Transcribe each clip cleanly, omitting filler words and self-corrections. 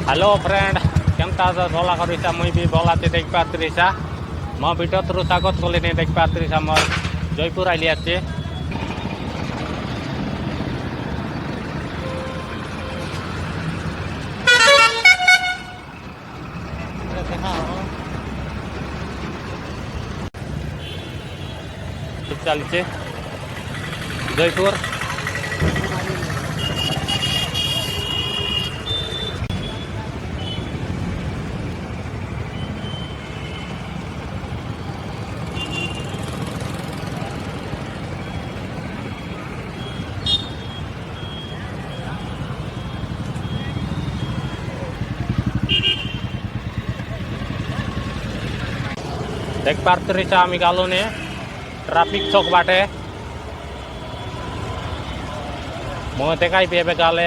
Halo friend, କେନ୍ତା ଅଛ? ଭଲା କରିছা ମୁଇଁ ବି ଭଲା ତେ ଦେଖି ପାରୁଥିସା। ମୋ ଭିଡ଼ିଓ ଥ୍ରୁ ସ୍ୱାଗତ କଲିନି ଦେଖି ପାରୁଥିସା ମୋର ଜୟପୁର ଆଇଲି আছে। ଚାଲିছে জয়পুর। देख पारतरीसा आम्ही गालोने ट्रॅफिक चौक बाटे मग ते काय पे गाले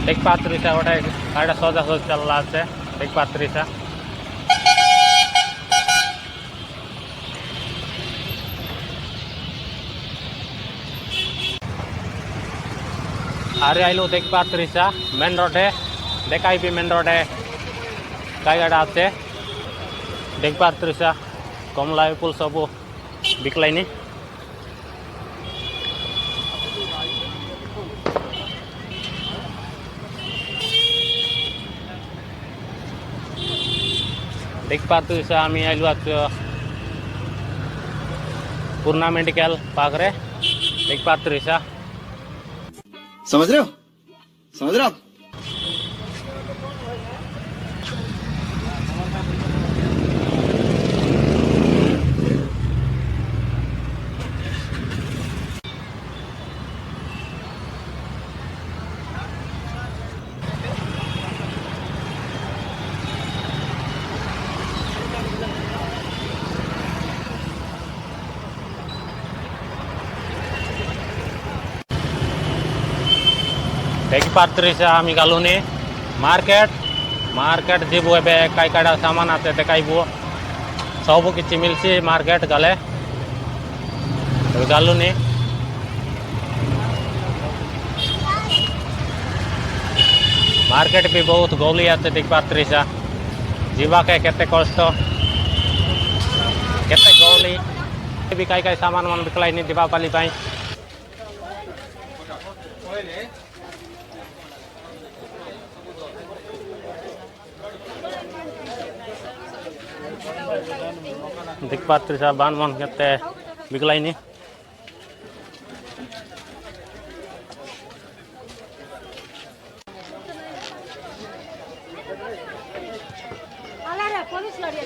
देख पारतरीसा गोटे गाड़ी सजा सज चलला আছে देख पारतरीसा। अरे आइलो देख पारतरीसा मेन रोड है देखाई भी मेन रोड है काय गाड़ा আছে देख पारतरीसा कमला पुल सब बिकलाइनी देख पारतरीसा आम्ही आइलो आज पूर्णा मेडिकल पागरे देख पारतरीसा। समझ रहे हो समझ रहे हो आप? देखी पारतरीसा आम्ही गालोनी मार्केट मार्केट जीवु एबे काय काय सामान आते देखाइबो सब किछि मिलसी मार्केट गले गालोनी मार्केट भी बहुत गौली आते देख पारतरीसा जीवा के केते कष्ट केते गौली भी काय काय सामान मन बिकलाइनी दीपावली पाई। देख पारतरीसा बान मन केते बिकलाइनी Alarra, polis lari